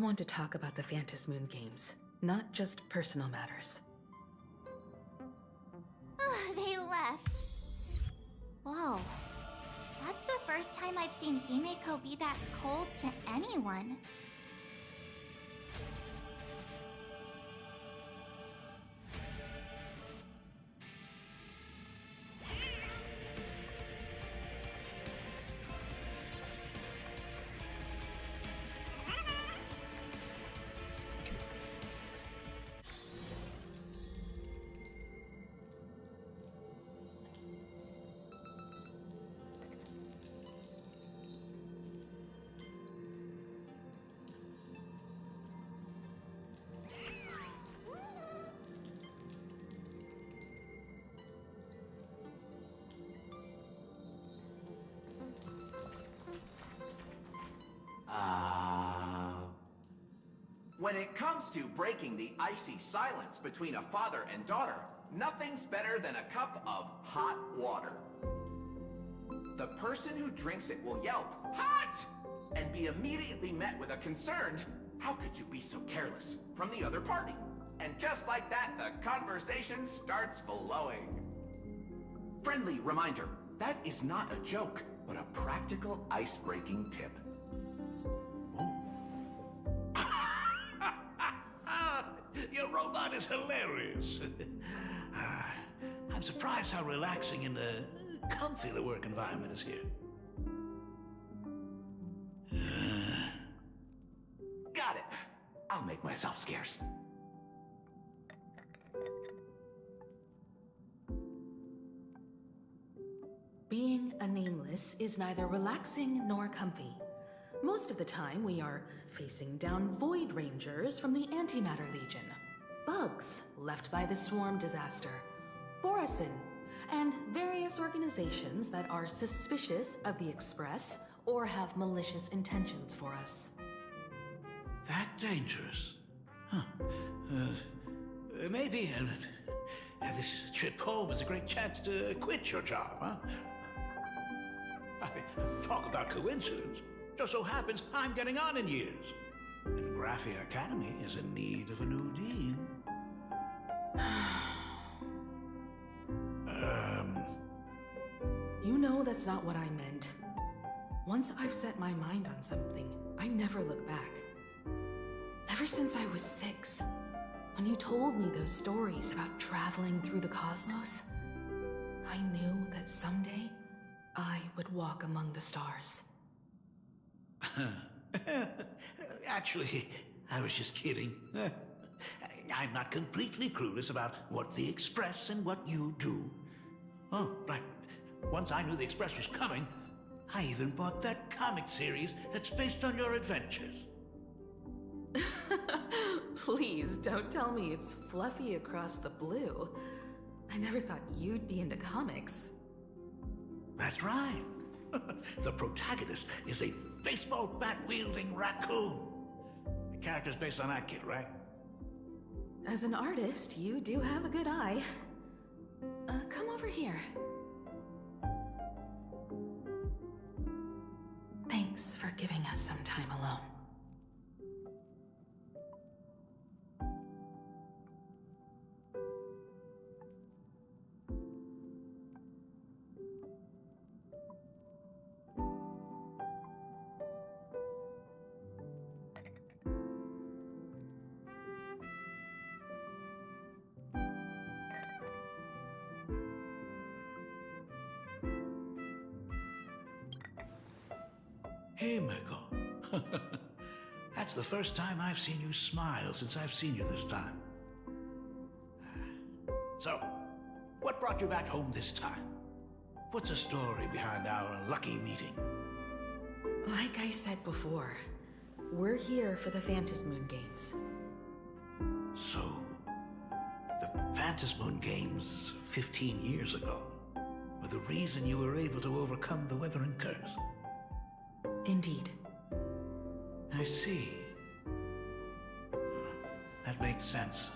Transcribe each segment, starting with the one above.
want to talk about the Phantasmoon games, not just personal matters. They left. Whoa. That's the first time I've seen Himeko be that cold to anyone. When it comes to breaking the icy silence between a father and daughter, nothing's better than a cup of hot water. The person who drinks it will yelp, "Hot!" and be immediately met with a concerned, "How could you be so careless?" from the other party. And just like that, the conversation starts flowing. Friendly reminder, that is not a joke, but a practical ice-breaking tip. Your robot is hilarious. I'm surprised how relaxing and comfy the work environment is here. Got it. I'll make myself scarce. Being a nameless is neither relaxing nor comfy. Most of the time, we are facing down Void Rangers from the Antimatter Legion, bugs left by the Swarm disaster, Borisin, and various organizations that are suspicious of the Express or have malicious intentions for us. That dangerous? Huh. Maybe this trip home is a great chance to quit your job, huh? Talk about coincidence. Just so happens I'm getting on in years. And Graphia Academy is in need of a new dean. You know that's not what I meant. Once I've set my mind on something, I never look back. Ever since I was 6, when you told me those stories about traveling through the cosmos, I knew that someday I would walk among the stars. Actually, I was just kidding. I'm not completely clueless about what the Express and what you do. Oh, right. Once I knew the Express was coming, I even bought that comic series that's based on your adventures. Please don't tell me it's fluffy across the blue. I never thought you'd be into comics. That's right. The protagonist is a baseball bat-wielding raccoon. The character's based on that kid, right? As an artist, you do have a good eye. Come over here. Thanks for giving us some time alone. Hey, Miko. That's the first time I've seen you smile since I've seen you this time. So, what brought you back home this time? What's the story behind our lucky meeting? Like I said before, we're here for the Phantasmoon games. So, the Phantasmoon games 15 years ago were the reason you were able to overcome the Weathering Curse? Indeed. I see. That makes sense.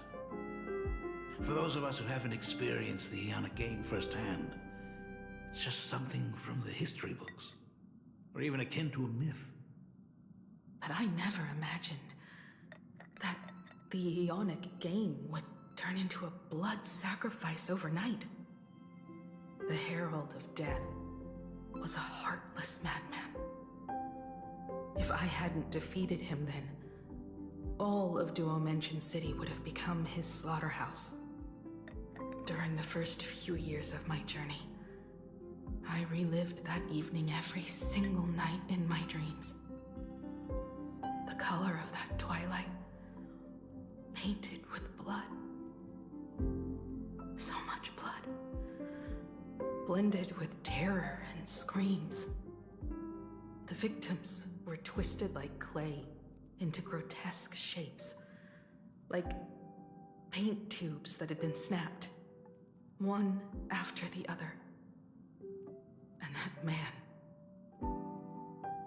For those of us who haven't experienced the Ionic game firsthand, it's just something from the history books, or even akin to a myth. But I never imagined the Eonic game would turn into a blood sacrifice overnight. The Herald of Death was a heartless madman. If I hadn't defeated him then, all of Duomension City would have become his slaughterhouse. During the first few years of my journey, I relived that evening every single night in my dreams. The color of that twilight, painted with blood. So much blood, blended with terror and screams. The victims were twisted like clay into grotesque shapes, like paint tubes that had been snapped, one after the other. And that man,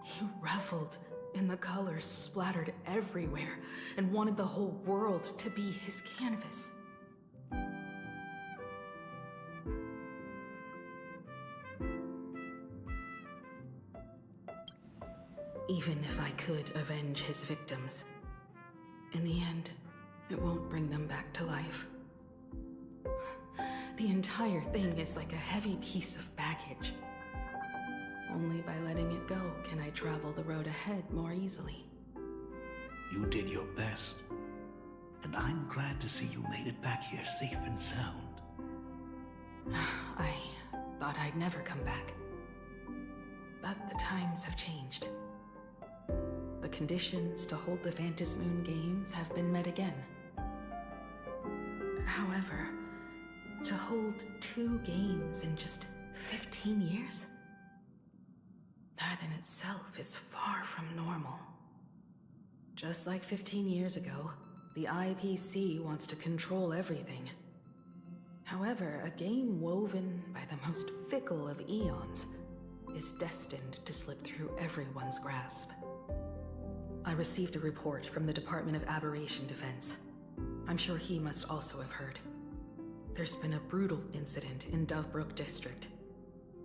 he reveled in the colors splattered everywhere and wanted the whole world to be his canvas. Even if I could avenge his victims, in the end, it won't bring them back to life. The entire thing is like a heavy piece of baggage. Only by letting it go can I travel the road ahead more easily. You did your best. And I'm glad to see you made it back here safe and sound. I thought I'd never come back. But the times have changed. The conditions to hold the Phantasmoon Games have been met again. However, to hold 2 games in just 15 years? That in itself is far from normal. Just like 15 years ago, the IPC wants to control everything. However, a game woven by the most fickle of eons is destined to slip through everyone's grasp. I received a report from the Department of Aberration Defense. I'm sure he must also have heard. There's been a brutal incident in Dovebrook District.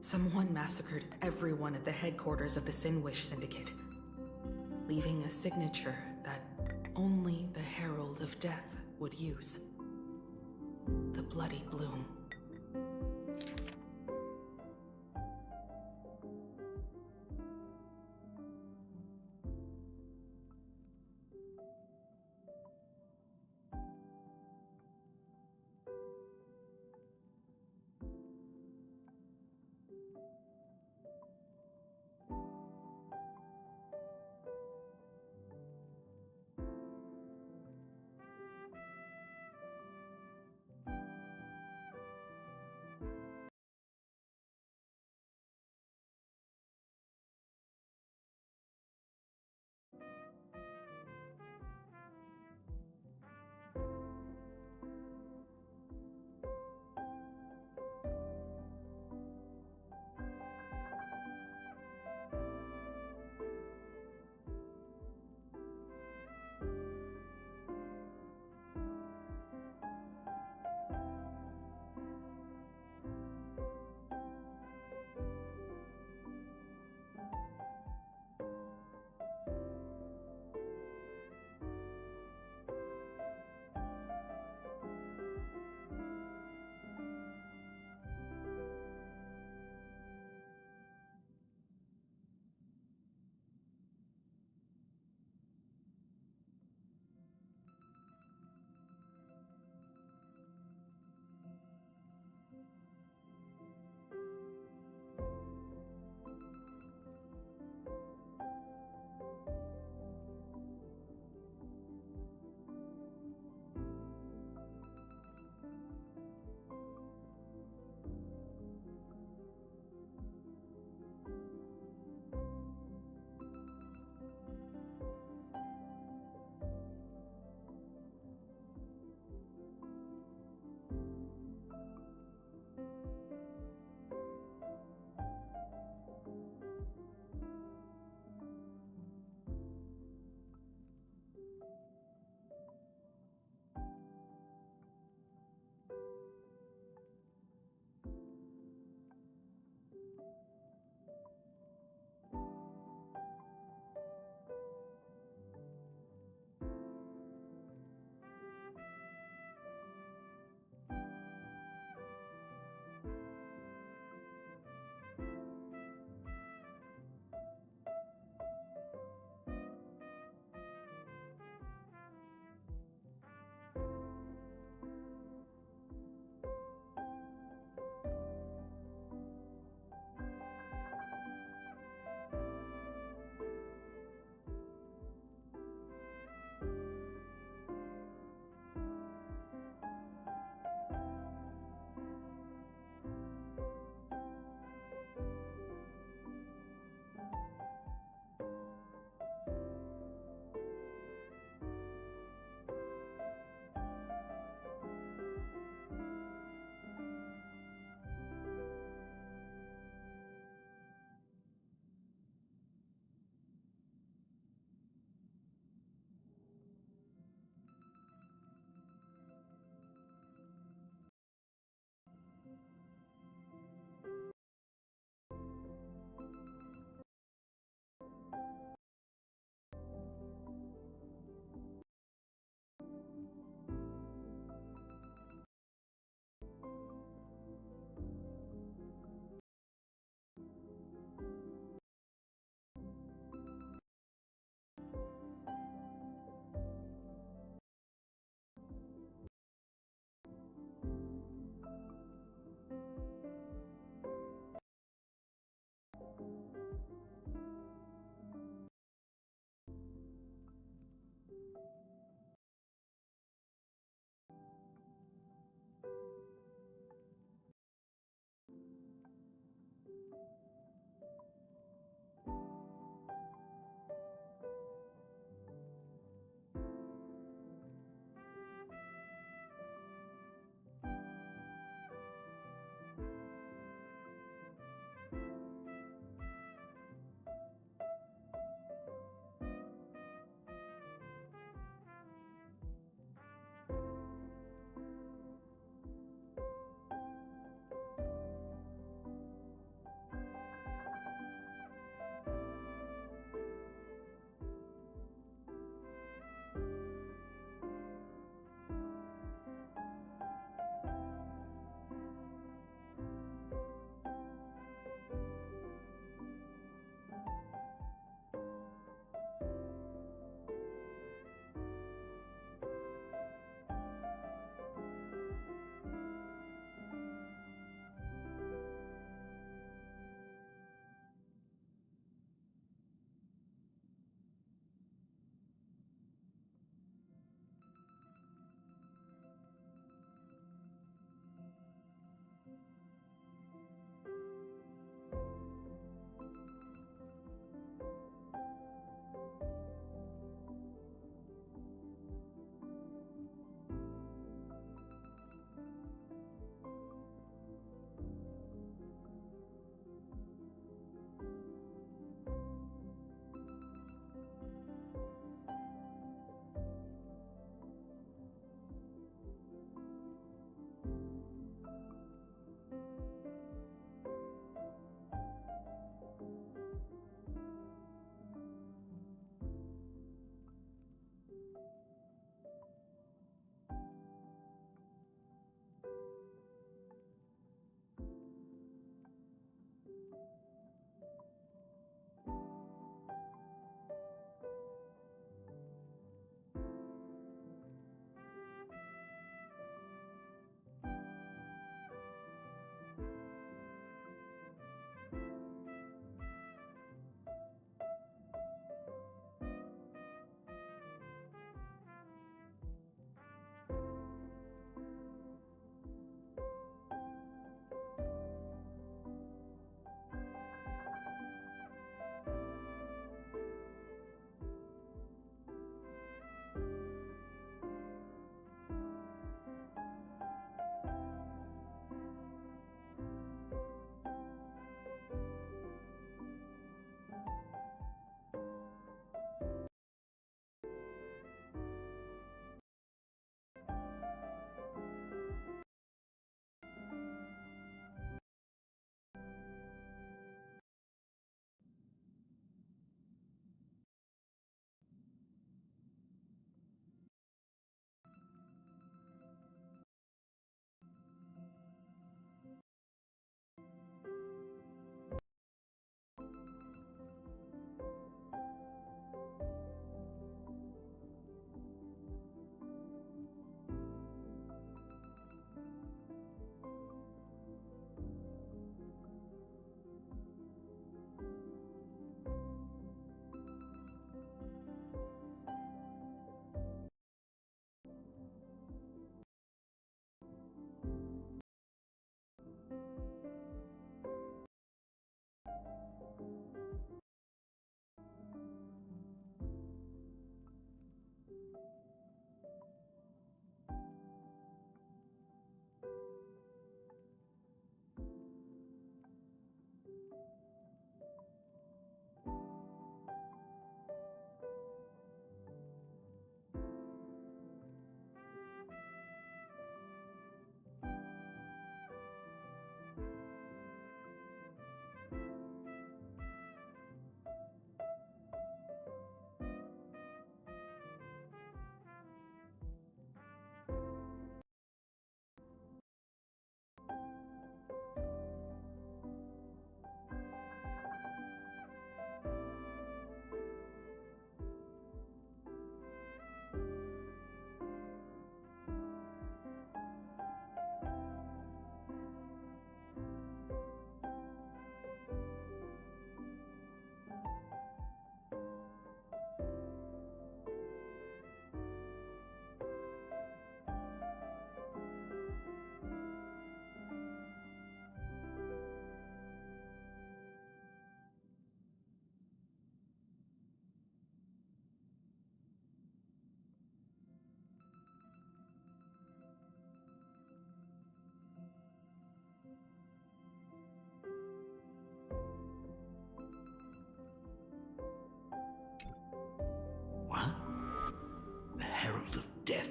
Someone massacred everyone at the headquarters of the Sinwish Syndicate, leaving a signature that only the Herald of Death would use. The Bloody Bloom.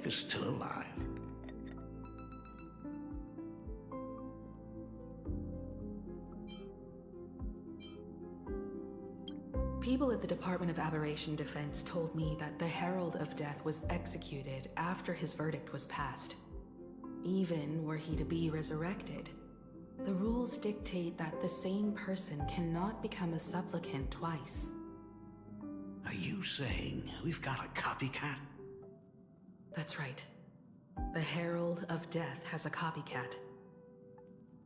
wife is still alive. People at the Department of Aberration Defense told me that the Herald of Death was executed after his verdict was passed. Even were he to be resurrected, the rules dictate that the same person cannot become a supplicant twice. Are you saying we've got a copycat? That's right. The Herald of Death has a copycat.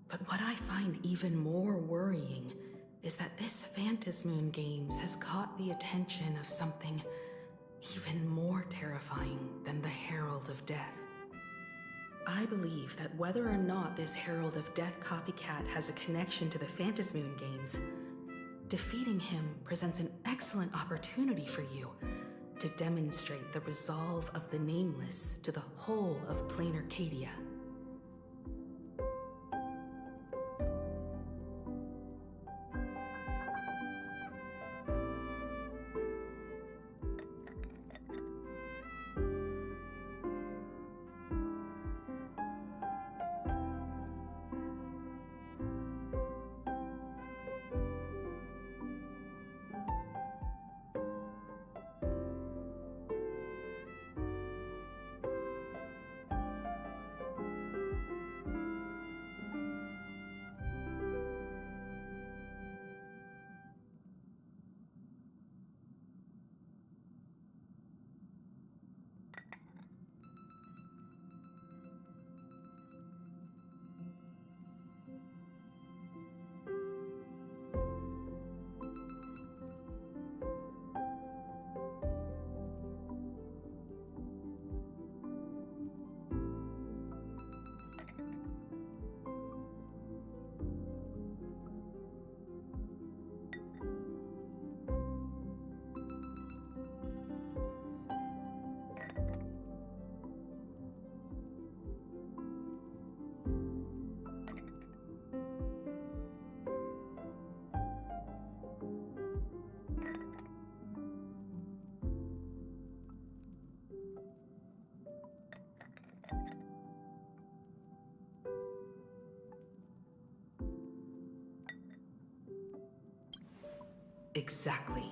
But what I find even more worrying is that this Phantasmoon Games has caught the attention of something even more terrifying than the Herald of Death. I believe that whether or not this Herald of Death copycat has a connection to the Phantasmoon Games, defeating him presents an excellent opportunity for you to demonstrate the resolve of the Nameless to the whole of Plain Arcadia. Exactly.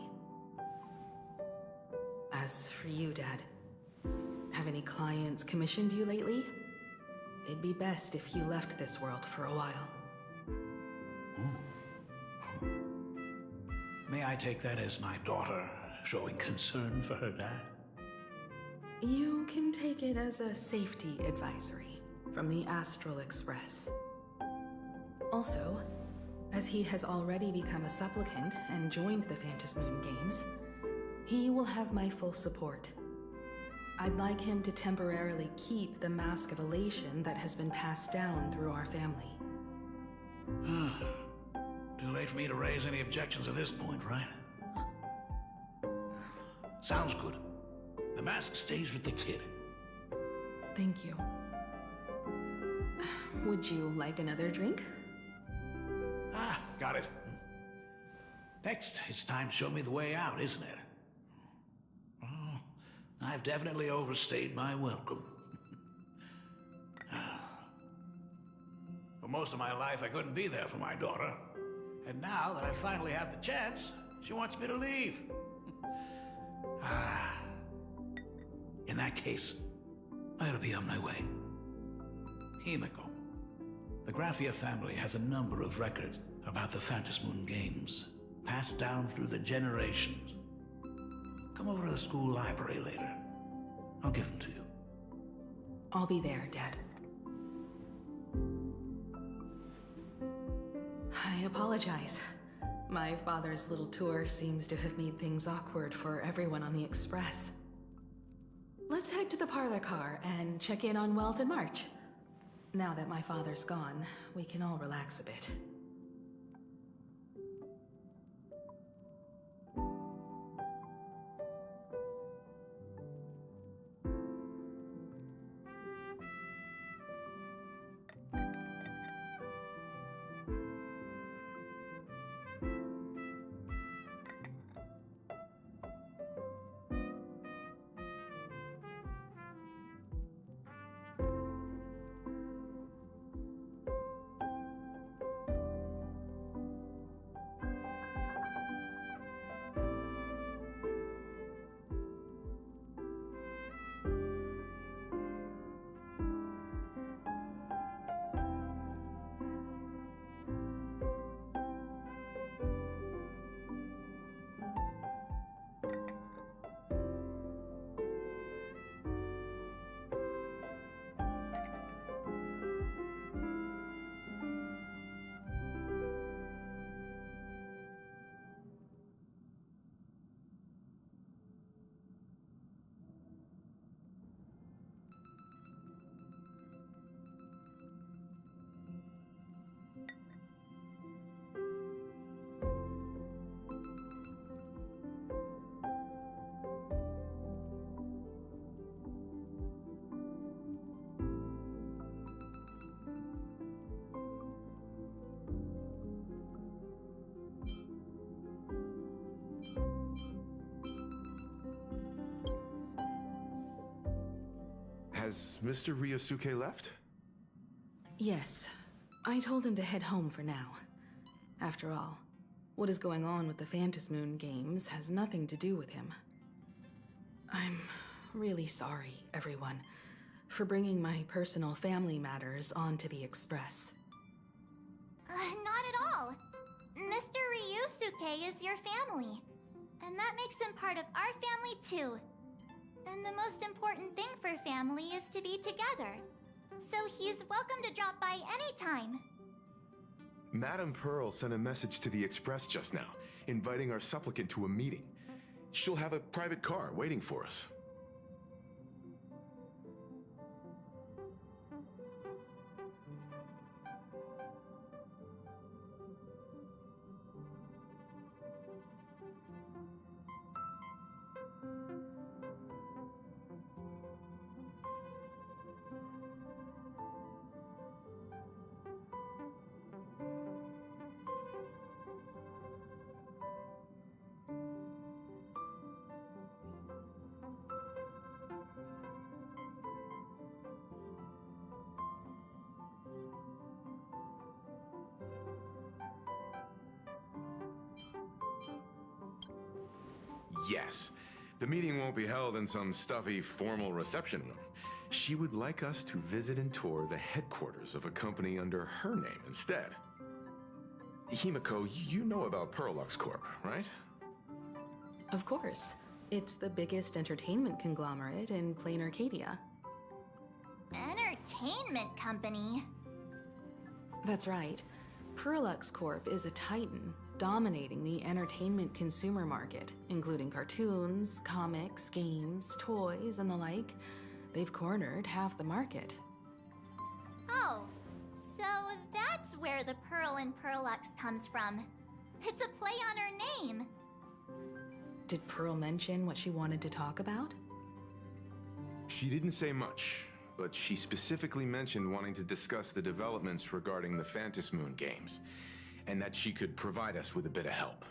As for you, Dad, have any clients commissioned you lately? It'd be best if you left this world for a while. May I take that as my daughter showing concern for her dad? You can take it as a safety advisory from the Astral Express. Also, as he has already become a supplicant and joined the Phantasmoon Games, he will have my full support. I'd like him to temporarily keep the Mask of Elation that has been passed down through our family. Too late for me to raise any objections at this point, right? Sounds good. The mask stays with the kid. Thank you. Would you like another drink? Got it. Next, it's time to show me the way out, isn't it? Oh, I've definitely overstayed my welcome. For most of my life, I couldn't be there for my daughter. And now that I finally have the chance, she wants me to leave. In that case, I ought to be on my way. Himeko. The Graphia family has a number of records about the Phantasmoon Games, passed down through the generations. Come over to the school library later. I'll give them to you. I'll be there, Dad. I apologize. My father's little tour seems to have made things awkward for everyone on the Express. Let's head to the parlor car and check in on Welt and March. Now that my father's gone, we can all relax a bit. Has Mr. Ryosuke left? Yes. I told him to head home for now. After all, what is going on with the Phantasmoon games has nothing to do with him. I'm really sorry, everyone, for bringing my personal family matters onto the Express. Not at all. Mr. Ryusuke is your family. And that makes him part of our family too. And the most important thing for family is to be together. So he's welcome to drop by anytime. Madame Pearl sent a message to the Express just now, inviting our supplicant to a meeting. She'll have a private car waiting for us. Yes. The meeting won't be held in some stuffy, formal reception room. She would like us to visit and tour the headquarters of a company under her name instead. Himiko, you know about Pearlux Corp, right? Of course. It's the biggest entertainment conglomerate in plain Arcadia. Entertainment company? That's right. Pearlux Corp is a titan, dominating the entertainment consumer market, including cartoons, comics, games, toys, and the like. They've cornered half the market. Oh, so that's where the Pearl in Pearlux comes from. It's a play on her name. Did Pearl mention what she wanted to talk about? She didn't say much, but she specifically mentioned wanting to discuss the developments regarding the Phantasmoon games, and that she could provide us with a bit of help.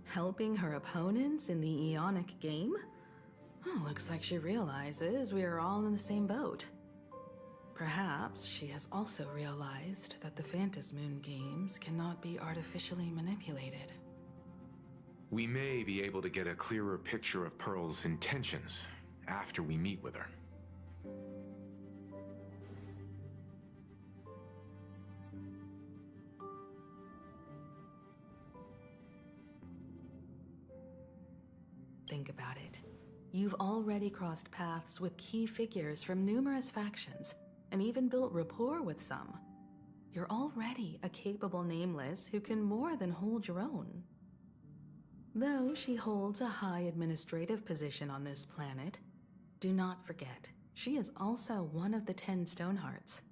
Helping her opponents in the Eonic game? Oh, looks like she realizes we are all in the same boat. Perhaps she has also realized that the Phantasmoon games cannot be artificially manipulated. We may be able to get a clearer picture of Pearl's intentions after we meet with her. Think about it. You've already crossed paths with key figures from numerous factions, and even built rapport with some. You're already a capable Nameless who can more than hold your own. Though she holds a high administrative position on this planet, do not forget, she is also one of the 10 Stonehearts.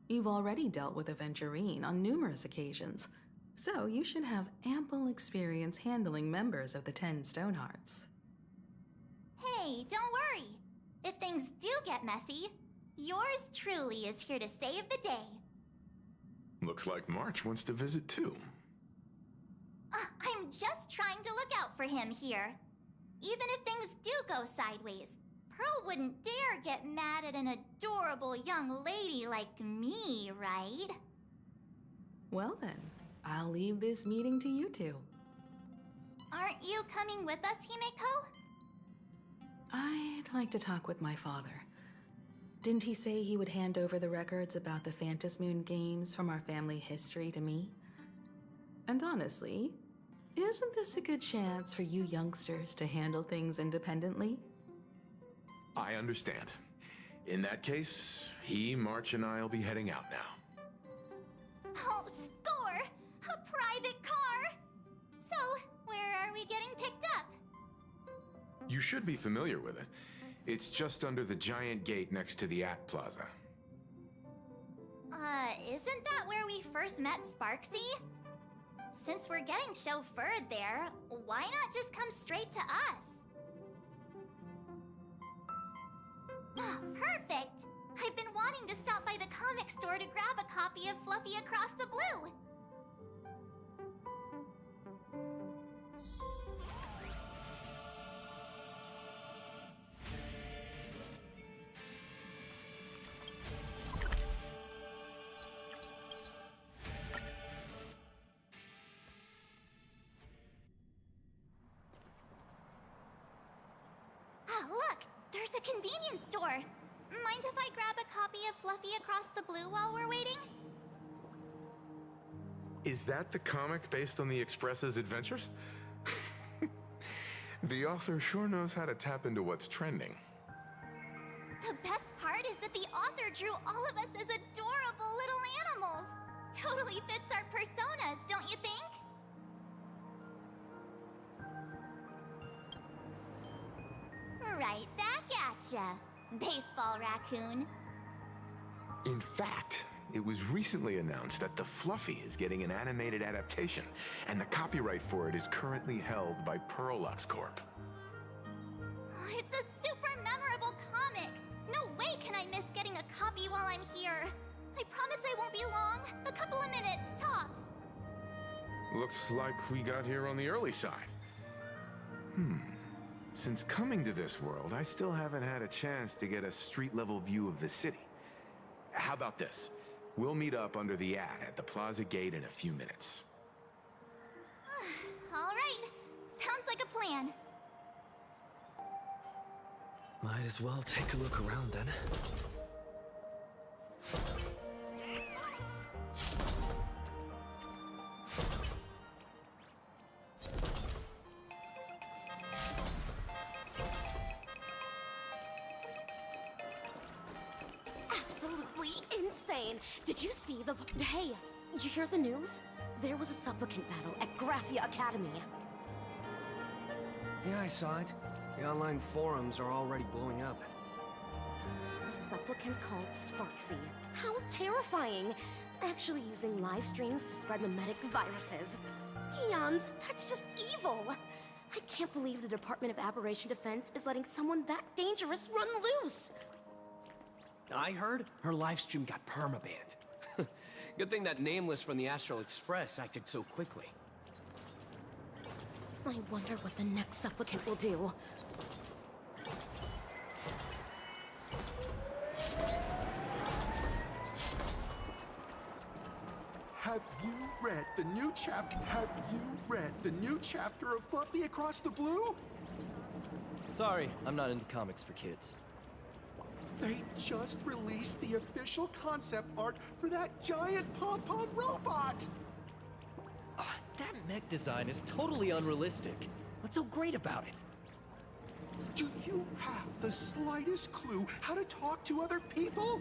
You've already dealt with Aventurine on numerous occasions, so you should have ample experience handling members of the 10 Stonehearts. Hey, don't worry. If things do get messy, yours truly is here to save the day. Looks like March wants to visit too. I'm just trying to look out for him here. Even if things do go sideways, Pearl wouldn't dare get mad at an adorable young lady like me, right? Well then, I'll leave this meeting to you two. Aren't you coming with us, Himeko? I'd like to talk with my father. Didn't he say he would hand over the records about the Phantasmoon games from our family history to me? And honestly, isn't this a good chance for you youngsters to handle things independently? I understand. In that case, March, and I'll be heading out now. Oh, score! A private car! So, where are we getting picked up? You should be familiar with it. It's just under the giant gate next to the At Plaza. Isn't that where we first met Sparksy? Since we're getting chauffeured there, why not just come straight to us? Perfect! I've been wanting to stop by the comic store to grab a copy of Fluffy Across the Blue. There's a convenience store. Mind if I grab a copy of Fluffy Across the Blue while we're waiting? Is that the comic based on the Express's adventures? The author sure knows how to tap into what's trending. The best part is that the author drew all of us as adorable little animals. Totally fits our personas, don't you think? Right back at ya, baseball raccoon. In fact, it was recently announced that the Fluffy is getting an animated adaptation, and the copyright for it is currently held by Pearlux Corp. It's a super memorable comic. No way can I miss getting a copy while I'm here. I promise I won't be long. A couple of minutes, tops. Looks like we got here on the early side. Since coming to this world, I still haven't had a chance to get a street-level view of the city. How about this? We'll meet up under the ad at the Plaza Gate in a few minutes. All right. Sounds like a plan. Might as well take a look around then. Absolutely insane. Did you see the... Hey, you hear the news? There was a supplicant battle at Graphia Academy. Yeah, I saw it. The online forums are already blowing up. The supplicant called Sparksy. How terrifying! Actually using live streams to spread memetic viruses. Eons, that's just evil! I can't believe the Department of Aberration Defense is letting someone that dangerous run loose! I heard her livestream got permabanned. Good thing that Nameless from the Astral Express acted so quickly. I wonder what the next supplicant will do. Have you read the new chapter? Have you read the new chapter of Fluffy Across the Blue? Sorry, I'm not into comics for kids. They just released the official concept art for that giant pom-pom robot! That mech design is totally unrealistic. What's so great about it? Do you have the slightest clue how to talk to other people?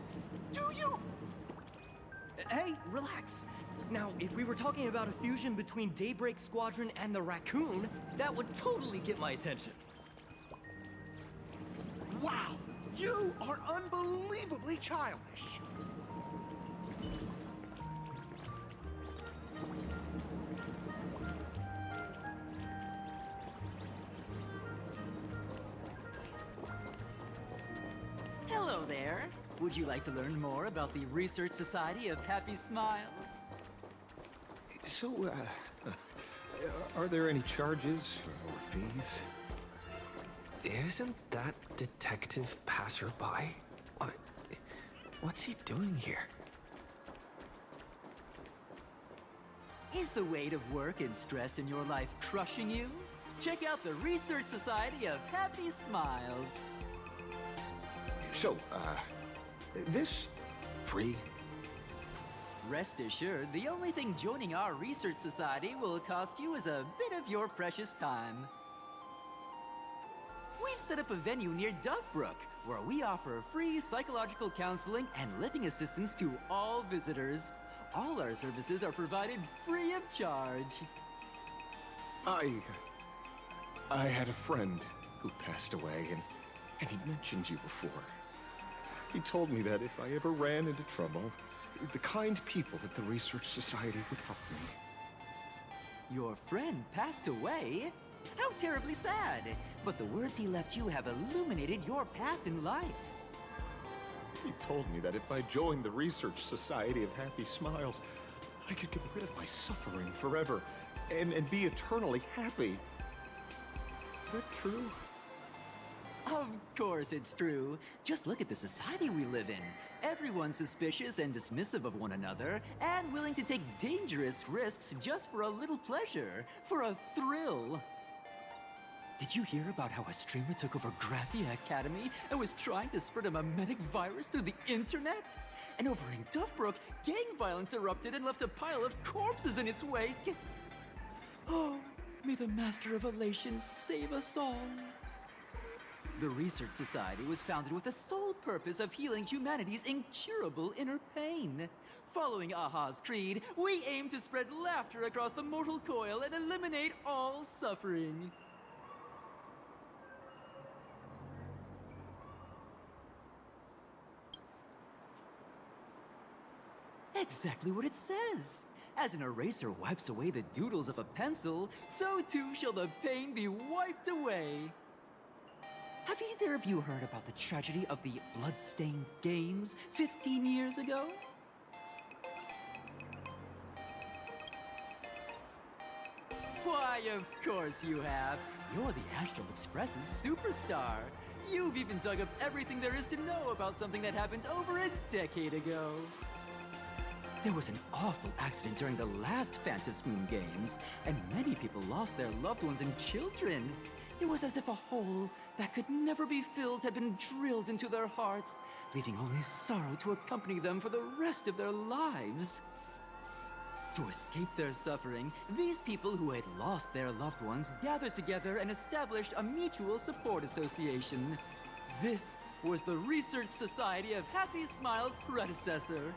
Do you? Hey, relax. Now, if we were talking about a fusion between Daybreak Squadron and the Raccoon, that would totally get my attention. Wow! You are unbelievably childish! Hello there. Would you like to learn more about the Research Society of Happy Smiles? So, are there any charges or fees? Isn't that Detective Passerby? What's he doing here? Is the weight of work and stress in your life crushing you? Check out the Research Society of Happy Smiles. So, this free? Rest assured, the only thing joining our Research Society will cost you is a bit of your precious time. We've set up a venue near Dovebrook, where we offer free psychological counseling and living assistance to all visitors. All our services are provided free of charge. I had a friend who passed away, and he mentioned you before. He told me that if I ever ran into trouble, the kind people at the Research Society would help me. Your friend passed away? How terribly sad! But the words he left you have illuminated your path in life. He told me that if I joined the Research Society of Happy Smiles, I could get rid of my suffering forever and be eternally happy. Is that true? Of course it's true. Just look at the society we live in. Everyone's suspicious and dismissive of one another, and willing to take dangerous risks just for a little pleasure, for a thrill. Did you hear about how a streamer took over Graphia Academy and was trying to spread a memetic virus through the internet? And over in Duffbrook, gang violence erupted and left a pile of corpses in its wake. Oh, may the Master of Elation save us all. The Research Society was founded with the sole purpose of healing humanity's incurable inner pain. Following Aha's creed, we aim to spread laughter across the mortal coil and eliminate all suffering. Exactly what it says. As an eraser wipes away the doodles of a pencil, so too shall the pain be wiped away. Have either of you heard about the tragedy of the Bloodstained Games 15 years ago? Why, of course you have. You're the Astral Express's superstar. You've even dug up everything there is to know about something that happened over a decade ago. There was an awful accident during the last Phantom Moon Games, and many people lost their loved ones and children. It was as if a hole that could never be filled had been drilled into their hearts, leaving only sorrow to accompany them for the rest of their lives. To escape their suffering, these people who had lost their loved ones gathered together and established a mutual support association. This was the Research Society of Happy Smiles' predecessor.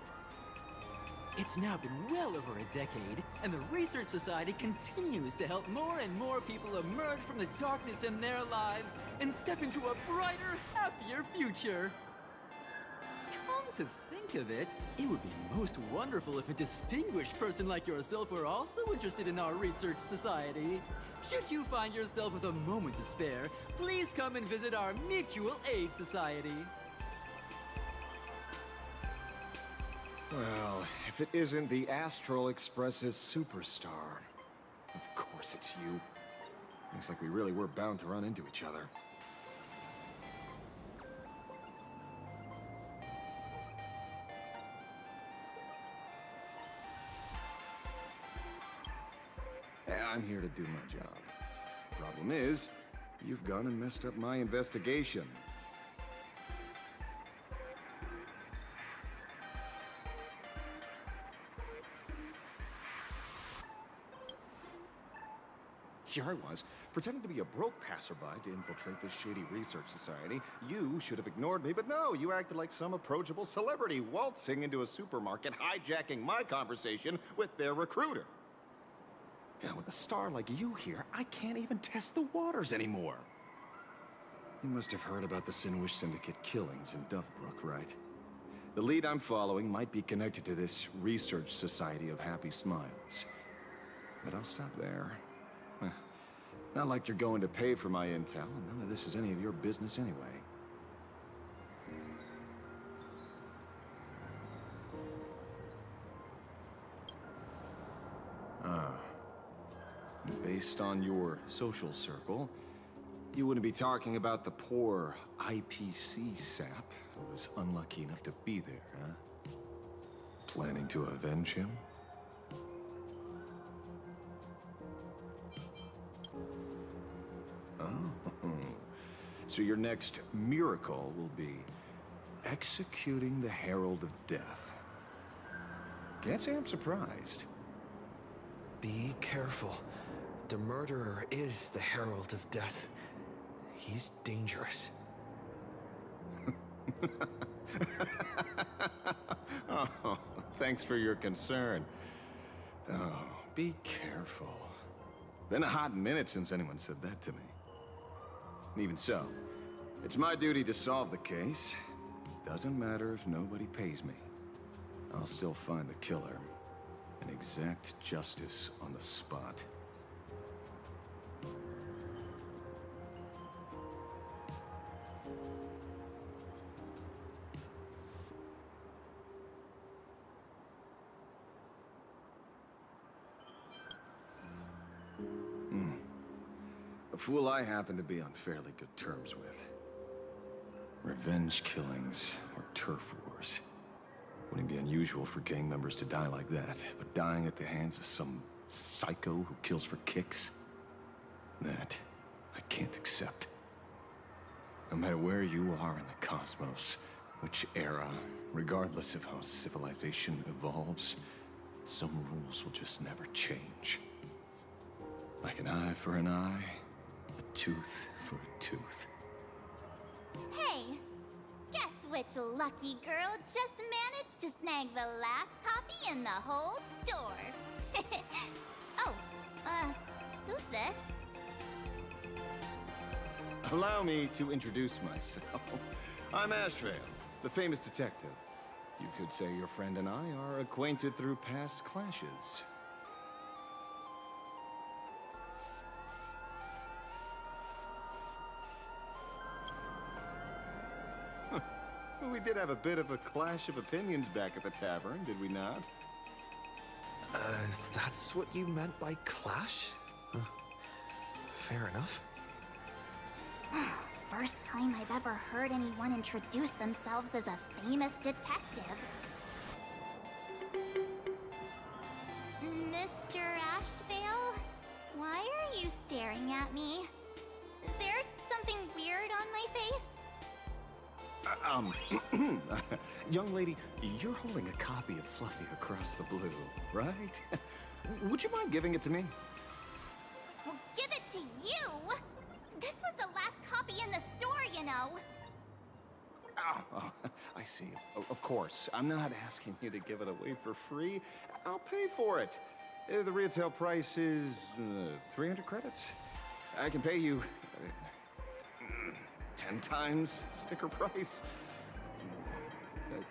It's now been well over a decade, and the Research Society continues to help more and more people emerge from the darkness in their lives and step into a brighter, happier future. Come to think of it, it would be most wonderful if a distinguished person like yourself were also interested in our Research Society. Should you find yourself with a moment to spare, please come and visit our Mutual Aid Society. Well, if it isn't the Astral Express's superstar. Of course it's you. Looks like we really were bound to run into each other. I'm here to do my job. Problem is, you've gone and messed up my investigation. Here I was, pretending to be a broke passerby to infiltrate this shady research society. You should have ignored me, but no, you acted like some approachable celebrity waltzing into a supermarket, hijacking my conversation with their recruiter. Now, with a star like you here, I can't even test the waters anymore. You must have heard about the Sinwish Syndicate killings in Duffbrook, right? The lead I'm following might be connected to this Research Society of Happy Smiles. But I'll stop there. Not like you're going to pay for my intel, and none of this is any of your business anyway. Based on your social circle, you wouldn't be talking about the poor IPC sap who was unlucky enough to be there, huh? Planning to avenge him? So your next miracle will be executing the Herald of Death. Can't say I'm surprised. Be careful. The murderer is the Herald of Death. He's dangerous. Oh, thanks for your concern. Oh, be careful. Been a hot minute since anyone said that to me. Even so, it's my duty to solve the case. Doesn't matter if nobody pays me. I'll still find the killer and exact justice on the spot. A fool I happen to be on fairly good terms with. Revenge killings or turf wars. Wouldn't be unusual for gang members to die like that, but dying at the hands of some psycho who kills for kicks? That I can't accept. No matter where you are in the cosmos, which era, regardless of how civilization evolves, some rules will just never change. Like an eye for an eye, a tooth for a tooth. Hey, guess which lucky girl just managed to snag the last copy in the whole store? Oh, who's this? Allow me to introduce myself. I'm Ashvale, the famous detective. You could say your friend and I are acquainted through past clashes. We did have a bit of a clash of opinions back at the tavern, did we not? That's what you meant by clash? Fair enough. First time I've ever heard anyone introduce themselves as a famous detective. Mr. Ashvale? Why are you staring at me? Is there something weird on my face? Young lady, you're holding a copy of Fluffy Across the Blue, right? Would you mind giving it to me? Well, give it to you! This was the last copy in the store, you know. Oh, I see. Of course. I'm not asking you to give it away for free. I'll pay for it. The retail price is 300 credits. I can pay you 10 times sticker price.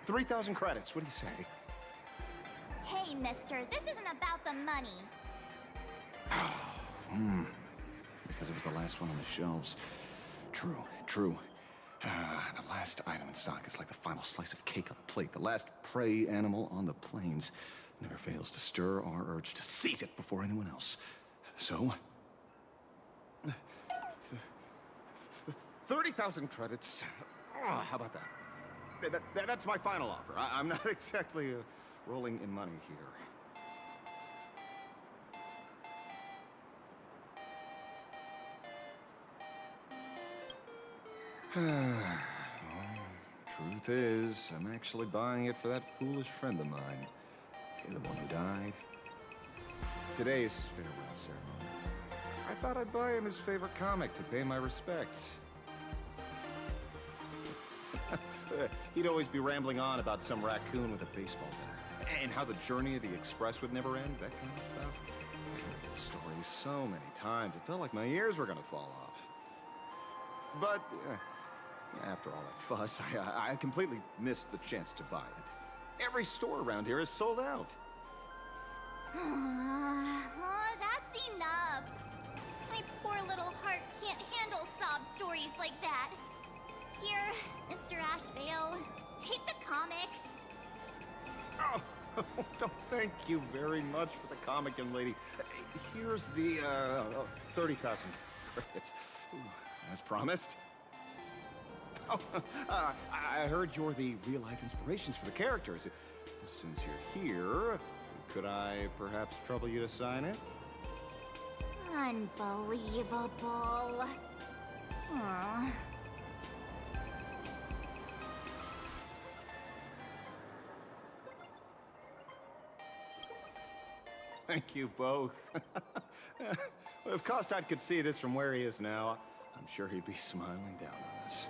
3,000 credits. What do you say? Hey, mister, this isn't about the money. Because it was the last one on the shelves. True. The last item in stock is like the final slice of cake on a plate. The last prey animal on the plains never fails to stir our urge to seize it before anyone else. So, 30,000 credits. How about that? That's my final offer. I'm not exactly rolling in money here. Truth is, I'm actually buying it for that foolish friend of mine. The one who died. Today is his farewell ceremony. I thought I'd buy him his favorite comic to pay my respects. He'd always be rambling on about some raccoon with a baseball bat. And how the journey of the Express would never end, that kind of stuff. I heard those stories so many times, it felt like my ears were gonna fall off. But, after all that fuss, I completely missed the chance to buy it. Every store around here is sold out. That's enough. My poor little heart can't handle sob stories like that. Here, Mr. Ashvale, take the comic. Oh, thank you very much for the comic, young lady. Here's the 30,000 credits. As promised. Oh, I heard you're the real-life inspirations for the characters. Since you're here, could I perhaps trouble you to sign it? Unbelievable. Aww. Thank you both. If Kostad could see this from where he is now, I'm sure he'd be smiling down on us.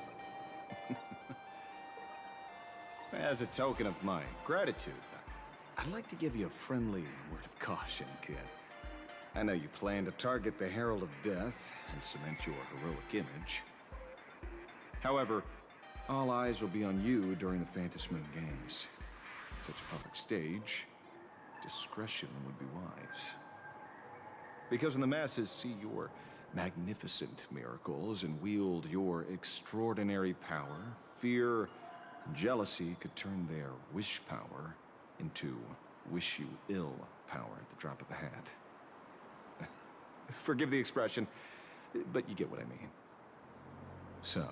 As a token of my gratitude, I'd like to give you a friendly word of caution, kid. I know you plan to target the Herald of Death and cement your heroic image. However, all eyes will be on you during the Phantom Moon Games. At such a public stage, discretion would be wise. Because when the masses see your magnificent miracles and wield your extraordinary power, fear and jealousy could turn their wish power into wish you ill power at the drop of a hat. Forgive the expression, but you get what I mean. So,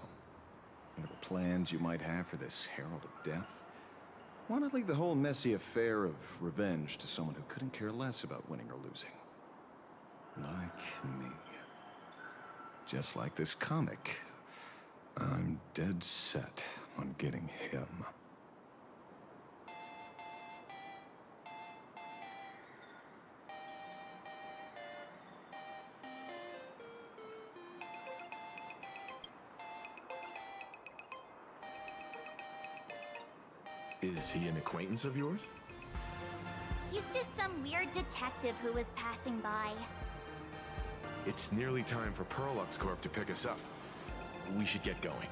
whatever plans you might have for this Herald of Death, why not leave the whole messy affair of revenge to someone who couldn't care less about winning or losing? Like me. just like this comic. I'm dead set on getting him. Is he an acquaintance of yours? He's just some weird detective who was passing by. It's nearly time for Perlux Corp to pick us up. We should get going.